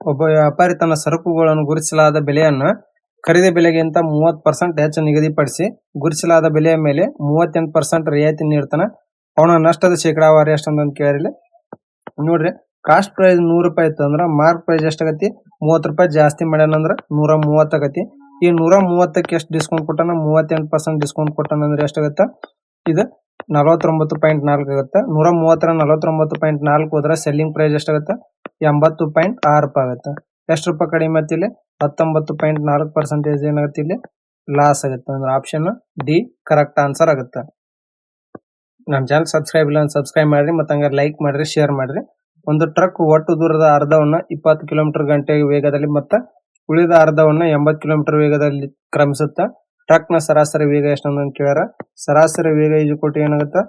ಒಬ್ಬ ವ್ಯಾಪಾರಿ ತನ್ನ ಸರಕುಗಳನ್ನು ಗುರುತಿಸಲಾದ ಬೆಲೆಯನ್ನು ಖರೀದಿ ಬೆಲೆಗಿಂತ 30% ಹೆಚ್ಚು ನಿಗದಿಪಡಿಸಿ ಗುರುತಿಸಲಾದ ಬೆಲೆಯ ಮೇಲೆ 38% ರಿಯಾಯಿತಿ ನೀಡ್ತಾನೆ. ಅವನ ನಷ್ಟದ ಶೇಕಡಾವಾರು ಎಷ್ಟು ಅಂತ ಕೇಳಿರಿ. ನೋಡ್ರಿ, ಕಾಸ್ಟ್ ಪ್ರೈಸ್ 100 ರೂಪಾಯಿ ಇತ್ತು ಅಂದ್ರೆ ಮಾರ್ಕ್ ಪ್ರೈಸ್ ಎಷ್ಟಾಗತಿ? 30 ರೂಪಾಯಿ ಜಾಸ್ತಿ ಮಾಡ್ಯಾನಂದ್ರ 130 ಆಗತಿ. ಈ 130ಕ್ಕೆ ಎಷ್ಟು ಡಿಸ್ಕೌಂಟ್ ಕೊಟ್ಟಾನ? 38% ಡಿಸ್ಕೌಂಟ್ ಕೊಟ್ಟಾನ ಅಂದ್ರೆ ಎಷ್ಟಾಗತ್ತ? ಇದು 49.4 ಆಗುತ್ತೆ. 130 49.4 ಹೋದ್ರೆ ಸೆಲ್ಲಿಂಗ್ ಪ್ರೈಸ್ ಎಷ್ಟಾಗತ್ತೆ? 80.6 ರೂಪಾಯಿ ಆಗುತ್ತೆ. ಎಷ್ಟು ರೂಪಾಯಿ ಕಡಿಮೆ ಆಯ್ತು ಇಲ್ಲಿ? 19.4% ಏನಾಗುತ್ತೆ ಇಲ್ಲಿ? ಲಾಸ್ ಆಗುತ್ತೆ. ಅಂದ್ರೆ ಆಪ್ಷನ್ ಡಿ ಕರೆಕ್ಟ್ ಆನ್ಸರ್ ಆಗುತ್ತೆ. ನಮ್ಮ ಚಾನಲ್ ಸಬ್ಸ್ಕ್ರೈಬ್ ಇಲ್ಲ ಅಂದ್ರೆ ಸಬ್ಸ್ಕ್ರೈಬ್ ಮಾಡ್ರಿ, ಮತ್ತೆ ಹಂಗಾರೆ ಲೈಕ್ ಮಾಡ್ರಿ, ಶೇರ್ ಮಾಡ್ರಿ. ಒಂದು ಟ್ರಕ್ ಒಟ್ಟು ದೂರದ ಅರ್ಧವನ್ನ 20 ಕಿಲೋಮೀಟರ್ ಗಂಟೆ ವೇಗದಲ್ಲಿ ಮತ್ತು ಉಳಿದ ಅರ್ಧವನ್ನ 80 ಕಿಲೋಮೀಟರ್ ವೇಗದಲ್ಲಿ ಕ್ರಮಿಸುತ್ತಾ. ಟ್ರಕ್ ನ ಸರಾಸರಿ ವೇಗ ಎಷ್ಟು ಅಂತ ಕೇಳ್ಯಾರ. ಸರಾಸರಿ ವೇಗ ಈಜುಕೊಟ್ಟು ಏನಾಗುತ್ತೆ?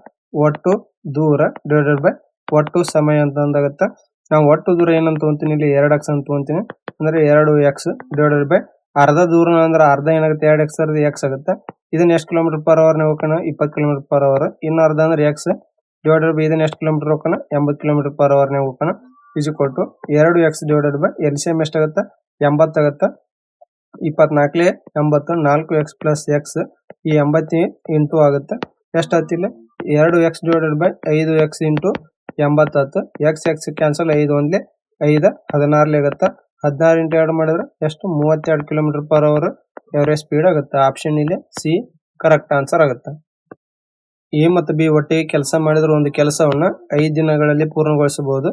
ಒಟ್ಟು ದೂರ ಡಿವೈಡೆಡ್ ಬೈ ಒಟ್ಟು ಸಮಯ ಅಂತ ಅಂದಾಗತ್ತ. ನಾವು ಒಟ್ಟು ದೂರ ಏನಂತ ತಗೊಂತೀನಿ ಇಲ್ಲಿ? 2x ಅಂತ ತಗೊಂತೀನಿ. ಅಂದ್ರೆ 2x ಡಿವೈಡೆಡ್ ಬೈ ಅರ್ಧ ದೂರ ಅಂದ್ರೆ ಅರ್ಧ ಏನಾಗುತ್ತೆ? 2x x ಆಗುತ್ತೆ. ಇದನ್ನ ಎಷ್ಟು ಕಿಲೋಮೀಟರ್ ಪರ್ ಅವರ್ ಹೋಗೋಣ? 20 ಕಿಲೋಮೀಟರ್ ಪರ್ ಅವರ್. ಇನ್ನು ಅರ್ಧ ಅಂದ್ರೆ x ಡಿವೈಡೆಡ್ ಬೈ ಇದನ್ನ ಎಷ್ಟು ಕಿಲೋಮೀಟರ್ ಹೋಗೋಣ? 80 ಕಿಲೋಮೀಟರ್ ಪರ್ ಅವರ್ ಹೋಗೋಣ. ಈಜುಕೊಟ್ಟು 2x ಡಿವೈಡೆಡ್ ಬೈ LCM ಎಷ್ಟಾಗತ್ತೆ? 80 ಆಗುತ್ತೆ. 24 80 4x ಪ್ಲಸ್ x ಈ 80 ಇಂಟು ಆಗುತ್ತೆ. ಎಷ್ಟಾಯ್ತು ಇಲ್ಲಿ? 2x divided by 5x into 80 ಆಯ್ತು. x ಕ್ಯಾನ್ಸಲ್, 5 ಒಂದ್ಲೆ 5 16 ಆಗುತ್ತೆ. 16 ಇಂಟು 2 ಮಾಡಿದ್ರೆ ಎಷ್ಟು? 32 kilometre per hour average speed ಆಗುತ್ತೆ. ಆಪ್ಷನ್ ಇಲ್ಲಿ ಸಿ ಕರೆಕ್ಟ್ ಆನ್ಸರ್ ಆಗುತ್ತೆ. ಎ ಮತ್ತು ಬಿ ಒಟ್ಟಿಗೆ ಕೆಲಸ ಮಾಡಿದ್ರೆ ಒಂದು ಕೆಲಸವನ್ನ 5 ದಿನಗಳಲ್ಲಿ ಪೂರ್ಣಗೊಳಿಸಬಹುದು.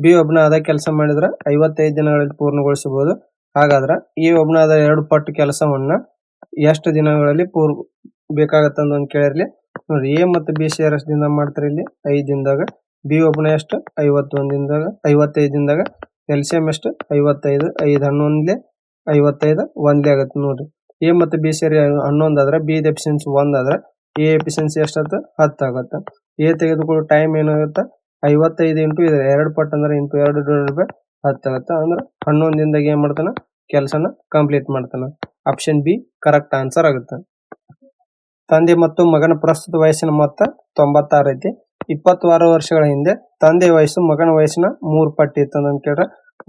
ಬಿ ಒಬ್ಬನ ಅದೇ ಕೆಲಸ ಮಾಡಿದ್ರೆ 55 ದಿನಗಳಲ್ಲಿ ಪೂರ್ಣಗೊಳಿಸಬಹುದು. ಹಾಗಾದ್ರೆ ಈ ಒಬ್ಬನಾದ 2 ಪಟ್ಟು ಕೆಲಸವನ್ನ ಎಷ್ಟು ದಿನಗಳಲ್ಲಿ ಬೇಕಾಗತ್ತ ಅಂತ ಕೇಳಿರ್ಲಿ. ನೋಡಿ, ಎ ಮತ್ತು ಬಿ ಸೇರ್ ಎಷ್ಟು ದಿನ ಮಾಡ್ತಾರೆ ಇಲ್ಲಿ? 5 ದಿನದಾಗ. ಬಿ ಒಬ್ಬನ ಎಷ್ಟು? 51 ದಿನದಾಗ 55 ದಿನದಾಗ. LCM ಎಷ್ಟು? 55 5 11 55 ಒಂದೇ ಆಗುತ್ತೆ. ನೋಡ್ರಿ, ಎ ಮತ್ತು ಬಿ ಸೇರಿ 11 ಆದ್ರೆ ಬಿ ಎಫಿಷಿಯನ್ಸಿ 1 ಆದ್ರೆ ಎ ಎಫಿಷಿಯನ್ಸಿ ಎಷ್ಟಾಗುತ್ತೆ? 10 ಆಗುತ್ತೆ. ಎ ತೆಗೆದುಕೊಳ್ಳೋ ಟೈಮ್ ಏನಾಗುತ್ತೆ? 55 ಇಂಟು 2 ಪಟ್ಟು ಅಂದ್ರೆ ಇಂಟು 2 ಡಿವೈಡೆಡ್ ಬೈ 10 ಆಗುತ್ತೆ. ಅಂದ್ರೆ 11 ದಿನದಾಗ ಏನ್ ಮಾಡ್ತಾನ? ಕೆಲಸನ ಕಂಪ್ಲೀಟ್ ಮಾಡ್ತಾನ. ಆಪ್ಷನ್ ಬಿ ಕರೆಕ್ಟ್ ಆನ್ಸರ್ ಆಗುತ್ತೆ. ತಂದೆ ಮತ್ತು ಮಗನ ಪ್ರಸ್ತುತ ವಯಸ್ಸಿನ ಮೊತ್ತ 96 ಐತಿ. 26 ವರ್ಷಗಳ ಹಿಂದೆ ತಂದೆ ವಯಸ್ಸು ಮಗನ ವಯಸ್ಸಿನ 3 ಪಟ್ಟು ಇತ್ತು ಅಂತ ಕೇಳ್ರ.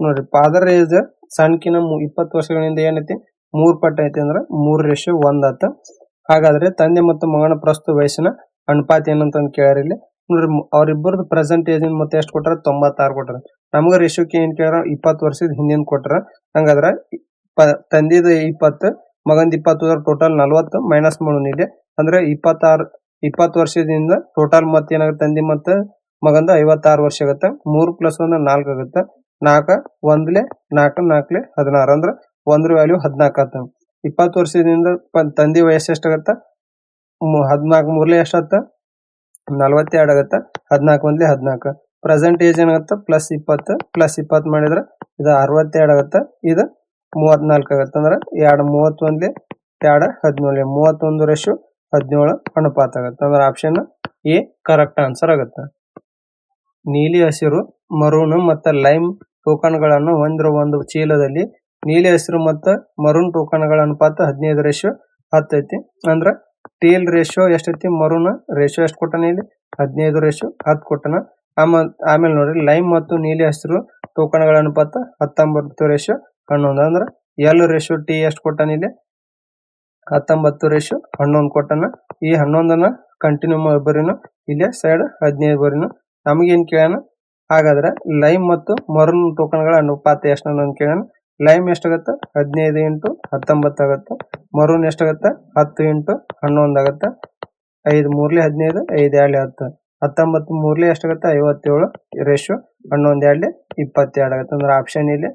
ನೋಡ್ರಿ, ಫಾದರ್ ಏಜ್ ಸಣ್ಕಿನ 20 ವರ್ಷಗಳಿಂದ ಏನೈತಿ? 3 ಪಟ್ಟು ಐತಿ. ಅಂದ್ರೆ 3:1 ಆತ. ಹಾಗಾದ್ರೆ ತಂದೆ ಮತ್ತು ಮಗನ ಪ್ರಸ್ತುತ ವಯಸ್ಸಿನ ಅನುಪಾತ ಏನಂತ ಕೇಳ್ಯಾರ ಇಲ್ಲಿ. ನೋಡ್ರಿ, ಅವ್ರಿಬ್ಬರದು ಪ್ರೆಸೆಂಟ್ ಏಜ್ ಮತ್ತೆ ಎಷ್ಟು ಕೊಟ್ಟಾರ? 96 ಕೊಟ್ಟಾರ. ನಮಗ ರೇಷಿಯೋಕ್ಕೆ ಏನ್ ಕೇಳ್ಯಾರ? 20 ವರ್ಷದ ಹಿಂದಿನ ಕೊಟ್ಟಾರ. ಹಂಗಾದ್ರ ತಂದಿದ 20 ಮಗಂದ 20 ಟೋಟಲ್ 40 ಮೈನಸ್ ಮಾಡೋಣ ಇಲ್ಲಿ. ಅಂದ್ರೆ 20 ವರ್ಷದಿಂದ ಟೋಟಲ್ ಮತ್ತೆ ಏನಾಗುತ್ತೆ? ತಂದಿ ಮತ್ತೆ ಮಗಂದ 56 ವರ್ಷ ಆಗುತ್ತೆ. 3 + 1 4 ಆಗುತ್ತೆ. 4 1 4 4 16 ಅಂದ್ರೆ 1 ವ್ಯಾಲ್ಯೂ 14 ಆತ. 20 ವರ್ಷದಿಂದ ತಂದಿ ವಯಸ್ಸು ಎಷ್ಟಾಗತ್ತ? 14 3 ಎಷ್ಟಾಗತ್ತ? 42 ಆಗುತ್ತೆ. 14 1 14. ಪ್ರೆಸೆಂಟ್ ಏಜ್ ಏನಾಗುತ್ತೆ? +20 ಮಾಡಿದ್ರೆ ಇದು 62 ಆಗುತ್ತೆ. ಇದು 34 ಆಗುತ್ತೆ. ಅಂದ್ರೆ 2 31 2 17 31:17 ಅನುಪಾತ ಆಗುತ್ತೆ. ಅಂದ್ರೆ ಆಪ್ಷನ್ ಎ ಕರೆಕ್ಟ್ ಆನ್ಸರ್ ಆಗುತ್ತೆ. ನೀಲಿ ಹಸಿರು, ಮರೂನ್ ಮತ್ತು ಲೈಮ್ ಟೋಕನ್ಗಳನ್ನು ಹೊಂದಿರುವ ಒಂದು ಚೀಲದಲ್ಲಿ ನೀಲಿ ಹಸಿರು ಮತ್ತು ಮರೂನ್ ಟೋಕನ್ಗಳ ಅನುಪಾತ 15:10 ಐತಿ. ಅಂದ್ರೆ ಟೇಲ್ ರೇಷಿಯೋ ಎಷ್ಟೈತಿ? ಮರೂನ್ ರೇಷಿಯೋ ಎಷ್ಟು ಕೊಟ್ಟಾನ ಇಲ್ಲಿ? 15:10 ಕೊಟ್ಟಾನ. ಆಮೇಲೆ ನೋಡ್ರಿ, ಲೈಮ್ ಮತ್ತು ನೀಲಿ ಹಸಿರು ಟೋಕನ್ಗಳ ಅನುಪಾತ 19:11. ಅಂದ್ರೆ ಎಲ್ ರೇಷಿಯೋ ಟಿ ಎಷ್ಟು ಕೊಟ್ಟಾನ ಇಲ್ಲಿ? 19:11 ಕೊಟ್ಟಾನ. ಈ 11ನ ಕಂಟಿನ್ಯೂ ಬರೀನು, ಇಲ್ಲೇ ಸೈಡ್ 15 ಬರೀನು. ನಮಗೇನ್ ಕೇಳೋಣ? ಹಾಗಾದ್ರೆ ಲೈಮ್ ಮತ್ತು ಮರೂನ್ ಟೋಕನ್ಗಳ ಅನುಪಾತ ಎಷ್ಟು ಅಂತ ಕೇಳೋಣ. ಲೈಮ್ ಎಷ್ಟಾಗತ್ತೆ? 15 ಇಂಟು 19 ಆಗುತ್ತೆ. ಮರೂನ್ ಎಷ್ಟಾಗತ್ತೆ? 10 ಇಂಟು 11 ಆಗುತ್ತೆ. 5 3 15 5 2 10. 19 3 ಎಷ್ಟಾಗತ್ತೆ? 57 ರೇಷಿಯೋ 11 2 22 ಆಗುತ್ತೆ. ಅಂದ್ರೆ ಆಪ್ಷನ್ ಇಲ್ಲಿ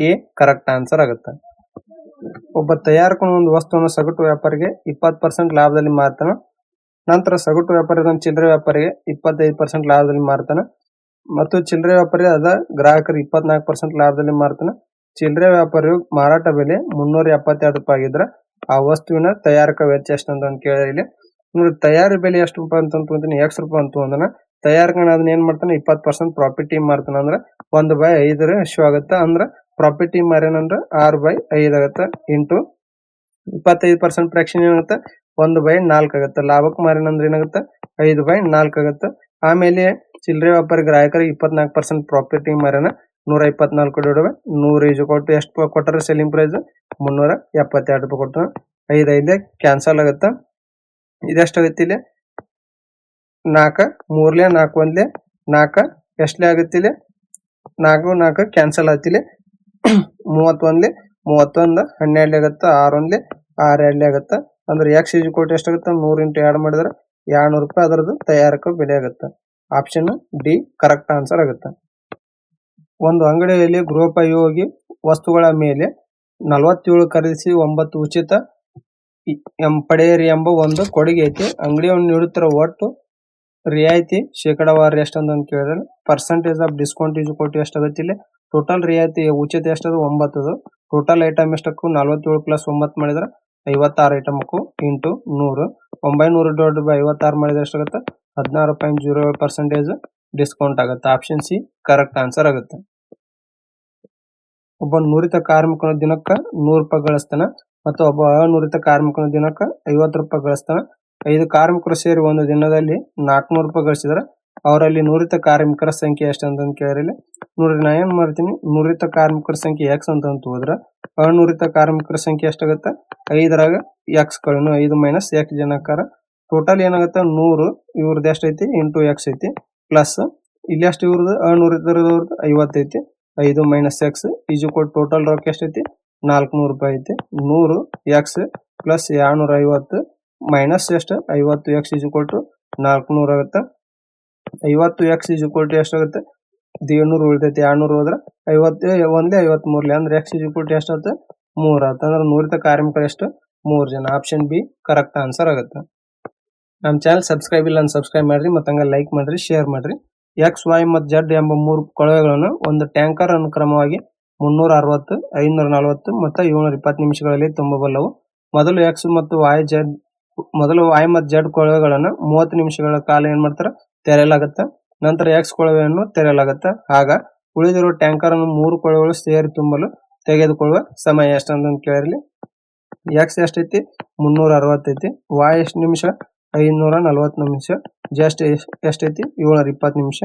ಎ ಕರೆಕ್ಟ್ ಆನ್ಸರ್ ಆಗುತ್ತೆ. ಒಬ್ಬ ತಯಾರಕನು ಒಂದು ವಸ್ತುವನ್ನು ಸಗಟು ವ್ಯಾಪಾರಿಗೆ 20% ಲಾಭದಲ್ಲಿ ಮಾರ್ತಾನ. ನಂತರ ಸಗಟು ವ್ಯಾಪಾರಿ ಚಿಲ್ಲರೆ ವ್ಯಾಪಾರಿಗೆ 25% ಲಾಭದಲ್ಲಿ ಮಾರ್ತಾನ. ಮತ್ತು ಚಿಲ್ಲರೆ ವ್ಯಾಪಾರಿ ಅದ ಗ್ರಾಹಕರಿಗೆ 24% ಲಾಭದಲ್ಲಿ ಮಾರ್ತಾನ. ಚಿಲ್ಲರೆ ವ್ಯಾಪಾರಿಯು ಮಾರಾಟ ಬೆಲೆ 372 ರೂಪಾಯಿ ಆಗಿದ್ರೆ ಆ ವಸ್ತುವಿನ ತಯಾರಕ ವೆಚ್ಚ ಎಷ್ಟು ಅಂತ ಕೇಳಿದ್ರೆ, ನೋಡಿ, ತಯಾರಿ ಬೆಲೆ ಎಷ್ಟು ರೂಪಾಯಿ ಅಂತ X ರೂಪಾಯಿ ಅಂತ ಅಂದನ ತಯಾರಕನ ಅದನ್ನ ಏನ್ ಮಾಡ್ತಾನೆ? 20% ಪ್ರಾಫಿಟ್ ಮಾಡ್ತಾನ. ಅಂದ್ರೆ 1/5 ರೇಷಿಯೋ ಆಗುತ್ತೆ. ಅಂದ್ರೆ ಪ್ರಾಫಿಟ್ ಮಾರೇನಂದ್ರೆ 6/5 ಆಗುತ್ತೆ. ಇಂಟು 25% ಫ್ರಾಕ್ಷನ್ ಏನಾಗುತ್ತೆ? 1/4 ಆಗುತ್ತೆ. ಲಾಭಕ್ಕೆ ಮಾರೇನಂದ್ರೆ ಏನಾಗುತ್ತೆ? 5/4 ಆಗುತ್ತೆ. ಆಮೇಲೆ ಚಿಲ್ಲರೆ ವ್ಯಾಪಾರಿ ಗ್ರಾಹಕರಿಗೆ 24% ಪ್ರಾಫಿಟ್ ಮಾರೇನ 124 ಡಿವೈಡ್ 100 ಈಸ್ ಈಕ್ವಲ್ ಟು ಎಷ್ಟು ಕೊಟ್ಟರೆ ಸೆಲ್ಲಿಂಗ್ ಪ್ರೈಸ್ 372 ರೂಪಾಯಿ ಕೊಟ್ಟರು. 5 5 ಕ್ಯಾನ್ಸಲ್ ಆಗುತ್ತೆ. ಇದೆಷ್ಟಾಗುತ್ತೆ ಇಲ್ಲಿ 4 3 4 1 4 ಎಷ್ಟಲೇ ಆಗುತ್ತೆ ಇಲ್ಲಿ 4 4 ಕ್ಯಾನ್ಸಲ್ ಆತಿಲ್ಲಿ 31 31 12 ಆಗುತ್ತೆ 6 1 6 2 ಆಗುತ್ತೆ. ಅಂದ್ರೆ ಎಕ್ಸ್ ಈಸ್ ಈಕ್ವಲ್ ಟು ಎಷ್ಟಾಗುತ್ತೆ 100 ಇಂಟು 2 ಮಾಡಿದ್ರೆ 200 ರೂಪಾಯಿ ಅದರದ್ದು ತಯಾರಕ ಬೆಲೆ ಆಗುತ್ತೆ. ಆಪ್ಷನ್ ಡಿ ಕರೆಕ್ಟ್ ಆನ್ಸರ್ ಆಗುತ್ತೆ. ಒಂದು ಅಂಗಡಿಯಲ್ಲಿ ಗೃಹೋಪಯೋಗಿ ವಸ್ತುಗಳ ಮೇಲೆ 47 ಖರೀದಿಸಿ 9 ಉಚಿತ ಪಡೆಯಿರಿ ಎಂಬ ಒಂದು ಕೊಡುಗೆ ಐತಿ. ಅಂಗಡಿಯನ್ನು ನೀಡುತ್ತಿರುವ ಒಟ್ಟು ರಿಯಾಯಿತಿ ಶೇಕಡಾವಾರು ಎಷ್ಟು ಅಂತ ಕೇಳಿದ್ರೆ percentage of discount is equal to ಎಷ್ಟಾಗುತ್ತೆ ಇಲ್ಲಿ ಟೋಟಲ್ ರಿಯಾಯಿತಿ ಉಚಿತ ಎಷ್ಟದು 9. ಟೋಟಲ್ ಐಟಮ್ ಎಷ್ಟಕ್ಕೂ 47 ಪ್ಲಸ್ 9 ಮಾಡಿದ್ರೆ 56 ಐಟಮ್ಕು ಇಂಟು 100 900 ಡಿವೈಡ್ ಬೈ 56 ಮಾಡಿದ್ರೆ ಎಷ್ಟಾಗುತ್ತೆ 16.07% ಡಿಸ್ಕೌಂಟ್ ಆಗುತ್ತೆ. ಆಪ್ಷನ್ ಸಿ ಕರೆಕ್ಟ್ ಆನ್ಸರ್ ಆಗುತ್ತೆ. ಒಬ್ಬ ನುರಿತ ಕಾರ್ಮಿಕನ ದಿನಕ್ಕೆ 100 ರೂಪಾಯಿ ಗಳಿಸ್ತಾನೆ ಮತ್ತು ಒಬ್ಬ ಅನುರಿತ ಕಾರ್ಮಿಕನ ದಿನಕ್ಕೆ 50 ರೂಪಾಯಿ ಗಳಿಸ್ತಾನೆ. 5 ಕಾರ್ಮಿಕರು ಸೇರಿ ಒಂದು ದಿನದಲ್ಲಿ 400 ರೂಪಾಯಿ ಗಳಿಸಿದ್ರೆ ಅವರಲ್ಲಿ ನುರಿತ ಕಾರ್ಮಿಕರ ಸಂಖ್ಯೆ ಎಷ್ಟು ಅಂತ ಕೇಳಿರಲಿ. ನೋಡ್ರಿ ನಾ ಏನ್ ಮಾಡ್ತೀನಿ ನುರಿತ ಕಾರ್ಮಿಕರ ಸಂಖ್ಯೆ ಎಕ್ಸ್ ಅಂತ ಹೋದ್ರೆ ಅನುರಿತ ಕಾರ್ಮಿಕರ ಸಂಖ್ಯೆ ಎಷ್ಟಾಗುತ್ತೆ 5ರಾಗ ಎಕ್ಸ್ ಗಳನ್ನು 5 ಮೈನಸ್ ಎಕ್ಸ್ ಜನಕಾರ ಟೋಟಲ್ ಏನಾಗುತ್ತೆ 100 ಇವ್ರದ್ದು ಎಷ್ಟೈತಿ ಇಂಟು ಎಕ್ಸ್ ಐತಿ ಪ್ಲಸ್ ಇಲ್ಲಿ ಎಷ್ಟು ಇವ್ರದ್ದು ಅನುರಿತರದವ್ರದ್ದು 50 ಐತಿ 5 minus X is equal total ರೊಕ್ಕ ಎಷ್ಟೈತಿ 400 ರೂಪಾಯಿ ಐತಿ 100 ಎಕ್ಸ್ ಪ್ಲಸ್ 250 ಮೈನಸ್ ಎಷ್ಟು 50 ಎಕ್ಸ್ ಈಸ್ ಈಕ್ವಲ್ ಟು 400 ಆಗುತ್ತೆ. 50 ಎಕ್ಸ್ ಈಸ್ ಈಕ್ವಲ್ ಟು ಎಷ್ಟಾಗುತ್ತೆ 200 ಉಳಿತೈತಿ 200 ಹೋದ್ರೆ 50 ಒಂದೇ 53 ಅಂದ್ರೆ ಎಕ್ಸ್ ಈಸ್ ಈಕ್ವಲ್ ಟು ಎಷ್ಟಾಗುತ್ತೆ 3 ಆಗುತ್ತೆ. ಅಂದ್ರೆ ನುರಿತ ಕಾರ್ಮಿಕರು ಎಷ್ಟು 3 ಜನ. ಆಪ್ಷನ್ ಬಿ ಕರೆಕ್ಟ್ ಆನ್ಸರ್ ಆಗುತ್ತೆ. ನಮ್ಮ ಚಾನಲ್ ಸಬ್ಸ್ಕ್ರೈಬ್ ಇಲ್ಲ ಸಬ್ಸ್ಕ್ರೈಬ್ ಮಾಡ್ರಿ ಮತ್ತು ಹಂಗೆ ಲೈಕ್ ಮಾಡ್ರಿ ಶೇರ್ ಮಾಡ್ರಿ. ಎಕ್ಸ್ ವೈ ಮತ್ತು ಜೆಡ್ ಎಂಬ 3 ಕೊಳವೆಗಳನ್ನು ಒಂದು ಟ್ಯಾಂಕರ್ ಅನುಕ್ರಮವಾಗಿ 360 540 ಮತ್ತು 720 ನಿಮಿಷಗಳಲ್ಲಿ ತುಂಬಬಲ್ಲವು. ಮೊದಲು ಎಕ್ಸ್ ಮತ್ತು ವೈ ಮತ್ತು ಜೆಡ್ ಕೊಳವೆಗಳನ್ನು 30 ನಿಮಿಷಗಳ ಕಾಲ ಏನ್ ಮಾಡ್ತಾರೆ ತೆರೆಯಲಾಗುತ್ತೆ. ನಂತರ ಎಕ್ಸ್ ಕೊಳವೆಯನ್ನು ತೆರೆಯಲಾಗುತ್ತೆ. ಆಗ ಉಳಿದಿರುವ ಟ್ಯಾಂಕರ್ ಅನ್ನು 3 ಕೊಳವೆಗಳು ಸೇರಿ ತುಂಬಲು ತೆಗೆದುಕೊಳ್ಳುವ ಸಮಯ ಎಷ್ಟು ಅಂತ ಕೇಳಿರಲಿ. ಎಕ್ಸ್ ಎಷ್ಟೈತಿ 360 ಐತಿ, ವೈ ಎಷ್ಟು ನಿಮಿಷ 540 ನಿಮಿಷ, ಜಸ್ಟ್ ಎಷ್ಟೈತಿ 720 ನಿಮಿಷ.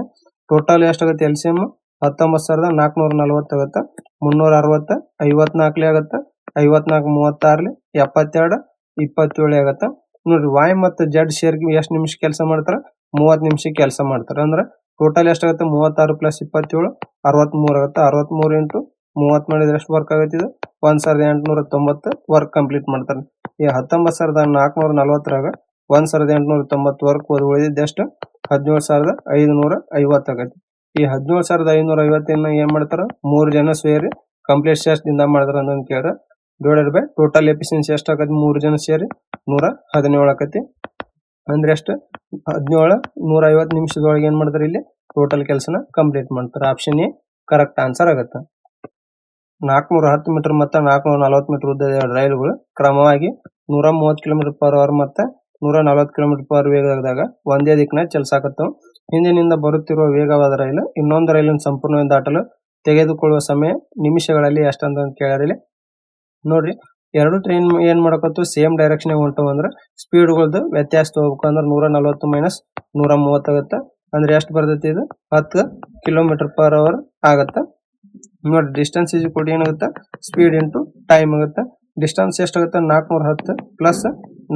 ಟೋಟಲ್ ಎಷ್ಟಾಗುತ್ತೆ ಎಲ್ಸಿಎಂ 19,440 ಆಗುತ್ತೆ. 360 54 ಆಗುತ್ತೆ, 54 36 72 27 ಆಗುತ್ತೆ. ನೋಡ್ರಿ ವೈ ಮತ್ತು ಜೆಡ್ ಶೇರ್ ಎಷ್ಟು ನಿಮಿಷ ಕೆಲಸ ಮಾಡ್ತಾರ 30 ನಿಮಿಷ ಕೆಲಸ ಮಾಡ್ತಾರೆ. ಅಂದ್ರೆ ಟೋಟಲ್ ಎಷ್ಟಾಗುತ್ತೆ 36 ಪ್ಲಸ್ 27 63 ಆಗುತ್ತೆ. 63 ಇಂಟು 30 ಮಾಡಿದ್ರೆ ಎಷ್ಟು ವರ್ಕ್ ಆಗುತ್ತೆ ಇದು 1890 ವರ್ಕ್ ಕಂಪ್ಲೀಟ್ ಮಾಡ್ತಾರೆ. ಈ 19,440ರಾಗ 1890 ವರ್ಕ್ ಉಳಿದಿದ್ದೆಷ್ಟು 17,550 ಆಗತ್ತೆ. ಈ 17,550 ಏನ್ ಮಾಡ್ತಾರ 3 ಜನ ಸೇರಿ ಕಂಪ್ಲೀಟ್ ಶಾಸ್ಟ್ ದಿಂದ ಮಾಡಿದ್ರ ಅಂತ ಕೇಳಿದ್ರೆ ಡಿವೈಡೆಡ್ ಬೈ ಟೋಟಲ್ ಎಫಿಷಿಯನ್ಸಿ ಎಷ್ಟಾಗತ್ತೆ 3 ಜನ ಸೇರಿ 117 ಆಕತಿ. ಅಂದ್ರೆ ಎಷ್ಟು 17 150 ನಿಮಿಷದೊಳಗೆ ಏನ್ ಮಾಡ್ತಾರೆ ಇಲ್ಲಿ ಟೋಟಲ್ ಕೆಲಸನ ಕಂಪ್ಲೀಟ್ ಮಾಡ್ತಾರೆ. ಆಪ್ಷನ್ ಎ ಕರೆಕ್ಟ್ ಆನ್ಸರ್ ಆಗುತ್ತೆ. 410 ಮೀಟರ್ ಮತ್ತು 440 ಮೀಟರ್ ಉದ್ದದ ರೈಲುಗಳು ಕ್ರಮವಾಗಿ 130 km/h ಮತ್ತು 140 km/h ವೇಗದಾಗ ಒಂದೇ ದಿಕ್ಕಿನ ಚಲಿಸಾಕತ್ತವು. ಹಿಂದಿನಿಂದ ಬರುತ್ತಿರುವ ವೇಗವಾದ ರೈಲು ಇನ್ನೊಂದು ರೈಲನ್ನು ಸಂಪೂರ್ಣವಾಗಿ ದಾಟಲು ತೆಗೆದುಕೊಳ್ಳುವ ಸಮಯ ನಿಮಿಷಗಳಲ್ಲಿ ಎಷ್ಟಂತ ಕೇಳಿರಲಿ. ನೋಡ್ರಿ ಎರಡು ಟ್ರೈನ್ ಏನ್ ಮಾಡಕತ್ತು ಸೇಮ್ ಡೈರೆಕ್ಷನ್ ಹೊಂಟವು ಅಂದ್ರೆ ಸ್ಪೀಡ್ಗಳದ್ದು ವ್ಯತ್ಯಾಸ ತಗೋಬೇಕು. ಅಂದ್ರೆ 140 ಮೈನಸ್ 130 ಆಗುತ್ತೆ. ಅಂದ್ರೆ ಎಷ್ಟು ಬರ್ತೈತಿ ಇದು 10 km/h ಆಗತ್ತೆ. ನೋಡಿ ಡಿಸ್ಟೆನ್ಸ್ ಈಸ್ ಈಕ್ವಲ್ ಟು ಏನಾಗುತ್ತೆ ಸ್ಪೀಡ್ ಇಂಟು ಟೈಮ್ ಆಗುತ್ತೆ. ಡಿಸ್ಟೆನ್ಸ್ ಎಷ್ಟಾಗುತ್ತೆ 410 plus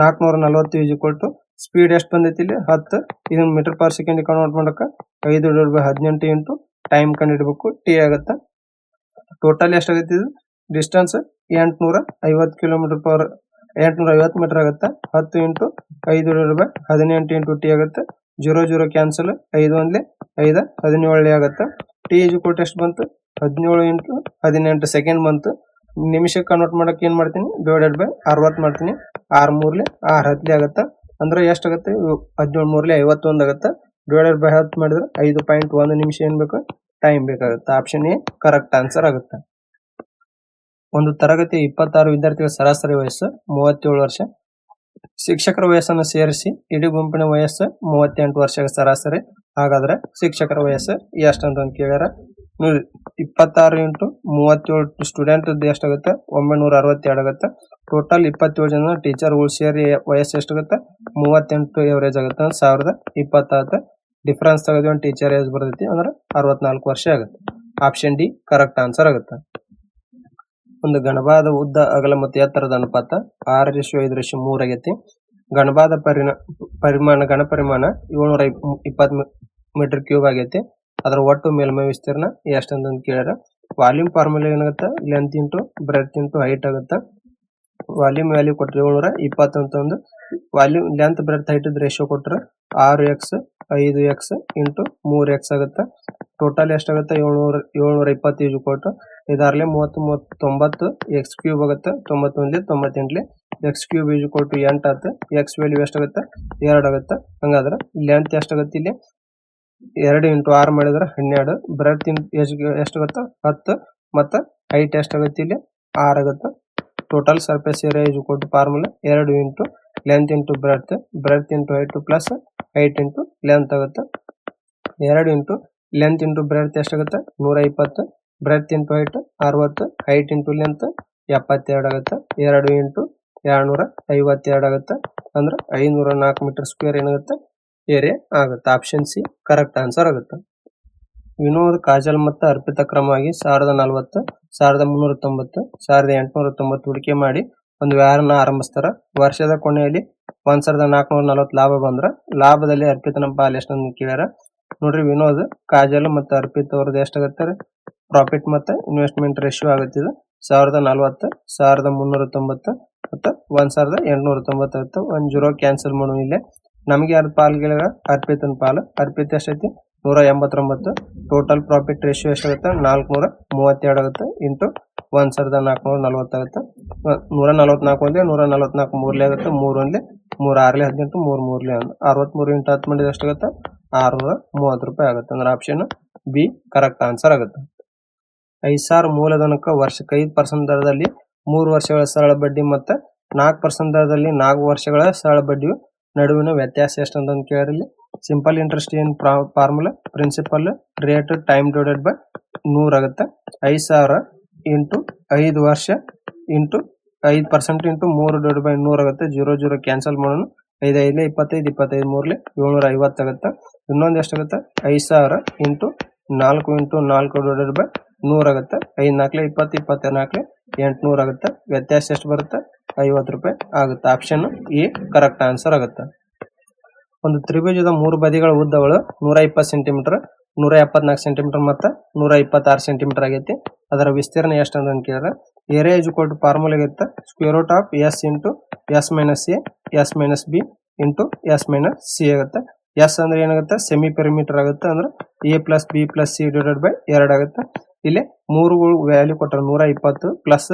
440 is equal to speed ಎಷ್ಟು ಬಂದೈತಿ ಇಲ್ಲಿ 10. ಇದನ್ನ ಮೀಟರ್ ಪರ್ ಸೆಕೆಂಡ್ ಕನ್ವರ್ಟ್ ಮಾಡಕ 5/18 ಇಂಟು ಟೈಮ್ ಕಂಡುಹಿಡಬೇಕು ಟಿ ಆಗುತ್ತೆ. ಟೋಟಲ್ ಎಷ್ಟಾಗುತ್ತೆ ಇದು ಡಿಸ್ಟೆನ್ಸ್ 850 km/h 850 ಮೀಟರ್ ಆಗುತ್ತೆ. 10 ಇಂಟು 5/18 ಇಂಟು ಟಿ ಆಗುತ್ತೆ. 0 0 ಕ್ಯಾನ್ಸಲ್ 5 1 5 17 ಆಗುತ್ತೆ. ಟಿ ಈಸ್ ಈಕ್ವಲ್ ಟು ಎಷ್ಟು ಬಂತು 17 ಇಂಟು 18 ಸೆಕೆಂಡ್ ಬಂತು. ನಿಮಿಷಕ್ಕೆ ಕನ್ವರ್ಟ್ ಮಾಡಕ್ಕೆ ಏನ್ ಮಾಡ್ತೀನಿ ಡಿವೈಡೆಡ್ ಬೈ 60 ಮಾಡ್ತೀನಿ. 6 3 6 10 ಆಗುತ್ತೆ. ಅಂದ್ರೆ ಎಷ್ಟಾಗುತ್ತೆ 17 3 51 ಆಗುತ್ತೆ. ಡಿವೈಡೆಡ್ ಬೈ 10 ಮಾಡಿದ್ರೆ 5.1 ನಿಮಿಷ ಏನ್ ಬೇಕು ಟೈಮ್ ಬೇಕಾಗುತ್ತೆ. ಆಪ್ಷನ್ ಎ ಕರೆಕ್ಟ್ ಆನ್ಸರ್ ಆಗುತ್ತೆ. ಒಂದು ತರಗತಿ 26 ವಿದ್ಯಾರ್ಥಿಗಳ ಸರಾಸರಿ ವಯಸ್ಸು 37 ವರ್ಷ. ಶಿಕ್ಷಕರ ವಯಸ್ಸನ್ನು ಸೇರಿಸಿ ಇಡೀ ಗುಂಪಿನ ವಯಸ್ಸು 38 ವರ್ಷ ಸರಾಸರಿ. ಹಾಗಾದ್ರೆ ಶಿಕ್ಷಕರ ವಯಸ್ಸು ಎಷ್ಟಂತ ಕೇಳ್ಯಾರ. 26 ಇಂಟು 37 ಸ್ಟೂಡೆಂಟ್ ಎಷ್ಟಾಗುತ್ತೆ 962 ಆಗುತ್ತೆ. ಟೋಟಲ್ 27 ಜನ ಟೀಚರ್ಗಳು ಸೇರಿ ವಯಸ್ಸು ಎಷ್ಟಾಗುತ್ತೆ 38 ಎವರೇಜ್ ಆಗುತ್ತೆ. 1020 ಆಗುತ್ತೆ. ಡಿಫರೆನ್ಸ್ ತೆಗೆದು ಟೀಚರ್ ಏಜ್ ಬರ್ತೈತಿ ಅಂದ್ರೆ 64 ವರ್ಷ ಆಗುತ್ತೆ. ಆಪ್ಷನ್ ಡಿ ಕರೆಕ್ಟ್ ಆನ್ಸರ್ ಆಗುತ್ತೆ. ಒಂದು ಗಣಭಾದ ಉದ್ದ ಅಗಲ ಮತ್ತು ಎತ್ತರದ ಅನುಪಾತ 6:5:3 ಆಗೈತಿ. ಗಣಭಾದ ಗಣ ಪರಿಮಾಣ 720 ಮೀಟರ್ ಕ್ಯೂಬ್ ಆಗೈತಿ. ಅದರ ಒಟ್ಟು ಮೇಲ್ಮೈ ವಿಸ್ತೀರ್ಣ ಎಷ್ಟಂತ ಕೇಳ್ಯಾರ. ವಾಲ್ಯೂಮ್ ಫಾರ್ಮುಲಾ ಏನಾಗುತ್ತೆ, length into breadth into height ಆಗುತ್ತೆ. ವಾಲ್ಯೂಮ್ ವ್ಯಾಲ್ಯೂ ಕೊಟ್ಟರೆ 720 ಅಂತ ಒಂದು, volume length breadth height ratio ಕೊಟ್ಟರೆ 6x 5x ಇಂಟು 3x ಆಗುತ್ತೆ. ಟೋಟಲ್ ಎಷ್ಟಾಗುತ್ತೆ 720 ಕೊಟ್ಟು 5 30 90 x ಕ್ಯೂಬ್ ಆಗುತ್ತೆ. 91 98 x ಕ್ಯೂಬ್ ಕೊಟ್ಟು 8 ಆಗುತ್ತೆ. x ವ್ಯಾಲ್ಯೂ ಎಷ್ಟಾಗುತ್ತೆ 2 ಆಗುತ್ತೆ. ಹಂಗಾದ್ರೆ ಲೆಂತ್ ಎಷ್ಟಾಗುತ್ತೆ ಇಲ್ಲಿ 2 ಇಂಟು 6 ಮಾಡಿದ್ರೆ 12, ಬ್ರೆಡ್ತ್ ಎಷ್ಟಾಗುತ್ತೆ 10 ಮತ್ತು ಹೈಟ್ ಎಷ್ಟಾಗುತ್ತೆ ಇಲ್ಲಿ 6 ಆಗುತ್ತೆ. ಟೋಟಲ್ ಸರ್ಫೇಸ್ ಏರಿಯಾ ಕೊಟ್ಟು formula 2 into length into breadth into height plus height into length ಆಗುತ್ತೆ. 2 ಇಂಟು ಲೆಂತ್ ಇಂಟು ಬ್ರೆಡ್ತ್ ಎಷ್ಟಾಗುತ್ತೆ 120, breadth into height 60, height into length 72 ಆಗುತ್ತೆ. 2 ಇಂಟು 252 ಆಗುತ್ತೆ. ಅಂದ್ರೆ 504 ಮೀಟರ್ ಸ್ಕ್ವೇರ್ ಏನಾಗುತ್ತೆ ಏರಿಯಾ ಆಗುತ್ತೆ. ಆಪ್ಷನ್ ಸಿ ಕರೆಕ್ಟ್ ಆನ್ಸರ್ ಆಗುತ್ತೆ. ವಿನೋದ್, ಕಾಜಲ್ ಮತ್ತು ಅರ್ಪಿತಾ ಕ್ರಮವಾಗಿ 1040, 1390, 1890 ಹೂಡಿಕೆ ಮಾಡಿ ಒಂದು ವ್ಯವಹಾರನ ಆರಂಭಿಸ್ತಾರ. ವರ್ಷದ ಕೊನೆಯಲ್ಲಿ 1440 ಲಾಭ ಬಂದ್ರ ಲಾಭದಲ್ಲಿ ಅರ್ಪಿತನ ಪಾಲು ಎಷ್ಟು ಅಂತ ಕೇಳ್ಯಾರ. ನೋಡ್ರಿ, ವಿನೋದ್, ಕಾಜಲ್ ಮತ್ತು ಅರ್ಪಿತಾ ಅವ್ರದ್ದು ಎಷ್ಟಾಗತ್ತೆ ಪ್ರಾಫಿಟ್ ಮತ್ತು ಇನ್ವೆಸ್ಟ್ಮೆಂಟ್ ರೇಷಿಯೋ ಆಗುತ್ತೆ. ಇದು 1040, 1390 ಮತ್ತು 1890 ಆಗುತ್ತೆ. 1 0 ಕ್ಯಾನ್ಸಲ್ ಮಾಡೋಣ. ಇಲ್ಲೇ ನಮಗೆ ಯಾರು ಪಾಲ್ ಗೆಳೆಯ ಅರ್ಪಿತನ ಪಾಲು. ಅರ್ಪಿತ ಎಷ್ಟೈತಿ 189. ಟೋಟಲ್ ಪ್ರಾಫಿಟ್ ರೇಷಿಯೋ ಎಷ್ಟಾಗುತ್ತೆ 432 ಆಗುತ್ತೆ ಇಂಟು 1440 ಆಗುತ್ತೆ. 144 ಒಂದೇ 144 ಮೂರ್ಲೆ ಆಗುತ್ತೆ. 3 ಒಂದ್ಲೆ 3 6ಲೆ 18, 3 3ಲೆ 63 ಇಂಟು 10 ಮಾಡಿದ್ರೆ ಎಷ್ಟಾಗುತ್ತೆ 630 ರೂಪಾಯಿ ಆಗುತ್ತೆ. ಅಂದ್ರೆ ಆಪ್ಷನ್ ಬಿ ಕರೆಕ್ಟ್ ಆನ್ಸರ್ ಆಗುತ್ತೆ. 5,000 ಮೂಲಧನಕ್ಕೆ ವರ್ಷಕ್ಕೆ 5% ದರದಲ್ಲಿ 3 ವರ್ಷಗಳ ಸರಳ ಬಡ್ಡಿ ಮತ್ತು 4% ದರದಲ್ಲಿ 4 ವರ್ಷಗಳ ಸರಳ ಬಡ್ಡಿಯು ನಡುವಿನ ವ್ಯತ್ಯಾಸ ಎಷ್ಟು ಅಂತ ಕೇಳಿರಲಿ. ಸಿಂಪಲ್ ಇಂಟ್ರೆಸ್ಟ್ ಏನ್ formula, principal rate time divided by 100 ಆಗುತ್ತೆ. 5,000 ಇಂಟು 5 ವರ್ಷ ಇಂಟು 5% ಇಂಟು 3 ಡಿವೈಡ್ ಬೈ 100 ಆಗುತ್ತೆ. 0 0 ಕ್ಯಾನ್ಸಲ್ ಮಾಡೋಣ. 5 5 25, 25 3 750 ಆಗುತ್ತೆ. ಇನ್ನೊಂದು ಎಷ್ಟಾಗುತ್ತೆ 5,000 ಇಂಟು 4 ಇಂಟು 4 ಡಿವೈಡೆಡ್ ಬೈ 100 ಆಗುತ್ತೆ. 5 4 20, 24 800 ಆಗುತ್ತೆ. ವ್ಯತ್ಯಾಸ ಎಷ್ಟು ಬರುತ್ತೆ 50 ರೂಪಾಯಿ ಆಗುತ್ತೆ. ಆಪ್ಷನ್ ಎ ಕರೆಕ್ಟ್ ಆನ್ಸರ್ ಆಗುತ್ತೆ. ಒಂದು ತ್ರಿಭುಜದ 3 ಬದಿಗಳ ಉದ್ದಗಳು 120 ಸೆಂಟಿಮೀಟರ್, 174 ಸೆಂಟಿಮೀಟರ್ ಮತ್ತು 126 ಸೆಂಟಿಮೀಟರ್ ಆಗೈತಿ. ಅದರ ವಿಸ್ತೀರ್ಣ ಎಷ್ಟು ಅಂತ ಕೇಳಿದ್ರೆ ಏರಿಯಾ ಇಕ್ವಲ್ ಟು ಫಾರ್ಮುಲಾ ಇರುತ್ತೆ square root of S into S minus A S minus B into S minus C ಆಗುತ್ತೆ. ಎಸ್ ಅಂದ್ರೆ ಏನಾಗುತ್ತೆ ಸೆಮಿ ಪೆರಿಮೀಟರ್ ಆಗುತ್ತೆ. ಅಂದ್ರೆ A plus B plus C divided by 2 ಆಗುತ್ತೆ. ಇಲ್ಲಿ 3 ವ್ಯಾಲ್ಯೂ ಕೊಟ್ಟರೆ 120 ಪ್ಲಸ್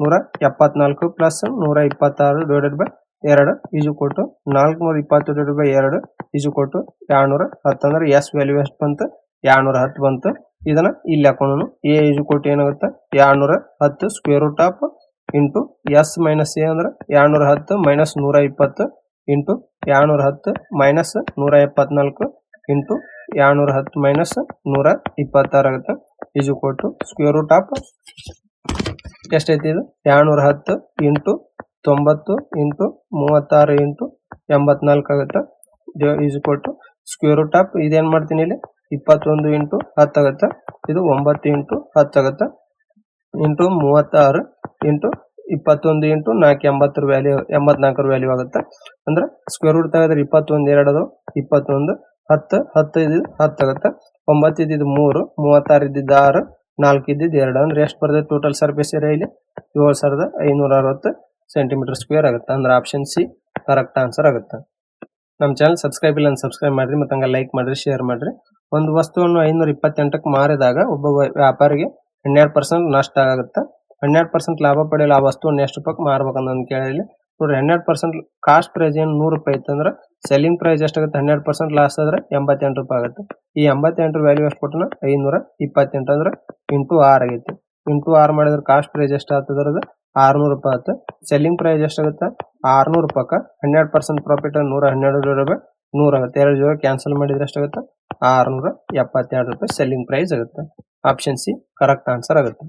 174 ಪ್ಲಸ್ 126 ಡಿವೈಡೆಡ್ ಬೈ 2 ಈಜು ಕೊಟ್ಟು 420 ಡಿವೈಡೆಡ್ ಬೈ 2 ಈಜು ಕೊಟ್ಟು 210. ಅಂದ್ರೆ ಎಸ್ ವ್ಯಾಲ್ಯೂ ಎಷ್ಟು ಬಂತು 210 ಬಂತು. ಇದನ್ನ ಇಲ್ಲಿ ಹಾಕೋಣ. ಎ ಈಜು ಕೊಟ್ಟು ಏನಾಗುತ್ತೆ 210 square root of into S minus A ಅಂದ್ರೆ 210 minus 120 into 210 minus 174 into 210 minus 126 ಆಗುತ್ತೆ. ಈಜು ಕೊಟ್ಟು ಸ್ಕ್ವೇರ್ ರೂಟ್ ಆಫ್ ಎಷ್ಟೈತಿ ಇದು 210 ಇಂಟು 90 ಇಂಟು 36 ಇಂಟು 84 ಆಗುತ್ತೆ. ಈಜು ಕೊಟ್ಟು ಸ್ಕ್ವೇರ್ ರೂಟ್ ಆಫ್ ಇದೇನ್ ಮಾಡ್ತೀನಿ ಇಲ್ಲಿ 21 ಇಂಟು 10 ಆಗುತ್ತೆ. ಇದು 9 ಇಂಟು 10 ಆಗುತ್ತೆ into 36 into 21 into 4 value 84 value ಆಗುತ್ತೆ. ಅಂದ್ರೆ ಸ್ಕ್ವೇರ್ ರೂಟ್ ತೆಗೆದ್ರೆ 21 2 21 10 10 ಇದು 10 ಆಗುತ್ತೆ. 9 ಇದ್ದಿದ್ದು 3 36 ಇದ್ದಿದ್ದು 6 4 ಇದ್ದಿದ್ದು 2 ಅಂದ್ರೆ ಎಷ್ಟು ಬರ್ತದೆ ಟೋಟಲ್ ಸರ್ಫೇಸ್ ಏರಿಯಾ ಇಲ್ಲಿ 7560 ಸೆಂಟಿಮೀಟರ್ ಸ್ಕ್ವೇರ್ ಆಗುತ್ತೆ. ಅಂದ್ರೆ ಆಪ್ಷನ್ ಸಿ ಕರೆಕ್ಟ್ ಆನ್ಸರ್ ಆಗುತ್ತೆ. ನಮ್ಮ ಚಾನಲ್ ಸಬ್ಸ್ಕ್ರೈಬ್ ಇಲ್ಲ ಸಬ್ಸ್ಕ್ರೈಬ್ ಮಾಡ್ರಿ ಮತ್ತು ಹಂಗೆ ಲೈಕ್ ಮಾಡ್ರಿ ಶೇರ್ ಮಾಡ್ರಿ. ಒಂದು ವಸ್ತುವನ್ನು 528ಕ್ಕೆ ಮಾರಿದಾಗ ಒಬ್ಬ ವ್ಯಾಪಾರಿಗೆ 12% ನಷ್ಟ ಆಗುತ್ತೆ. 12% ಲಾಭ ಪಡೆಯಲು ಆ ವಸ್ತುವನ್ನು ಎಷ್ಟು ರೂಪಾಯಿಗೆ ಮಾರ್ಬೇಕಂತ ಕೇಳಿ ನೋಡ್ರಿ. 12% ಕಾಸ್ಟ್ ಪ್ರೈಸ್ ಏನು 100 ರೂಪಾಯಿ ಇತ್ತು ಅಂದ್ರೆ ಸೆಲ್ಲಿಂಗ್ ಪ್ರೈಸ್ ಎಷ್ಟಾಗುತ್ತೆ 12% ಲಾಸ್ ಆದ್ರೆ 88 ರೂಪಾಯಿ ಆಗುತ್ತೆ. ಈ 88 ವ್ಯಾಲ್ಯೂ ಎಷ್ಟು ಕೊಟ್ಟನ 528 ಅಂದ್ರೆ ಇಂಟು 6 ಆಗೈತಿ. ಇಂಟು 6 ಮಾಡಿದ್ರೆ ಕಾಸ್ಟ್ ಪ್ರೈಸ್ ಎಷ್ಟು ಆಗ್ತದೆ 600 ರೂಪಾಯಿ ಆಗುತ್ತೆ. ಸೆಲ್ಲಿಂಗ್ ಪ್ರೈಸ್ ಎಷ್ಟಾಗುತ್ತೆ 600 ರೂಪಾಯಿಗೆ 12% ಪ್ರಾಫಿಟ್ 112 100 ಆಗುತ್ತೆ. 2 ಜೋರ ಕ್ಯಾನ್ಸಲ್ ಮಾಡಿದ್ರೆ ಎಷ್ಟಾಗುತ್ತೆ 672 ರೂಪಾಯಿ ಸೆಲ್ಲಿಂಗ್ ಪ್ರೈಸ್ ಆಗುತ್ತೆ. ಆಪ್ಷನ್ ಸಿ ಕರೆಕ್ಟ್ ಆನ್ಸರ್ ಆಗುತ್ತೆ.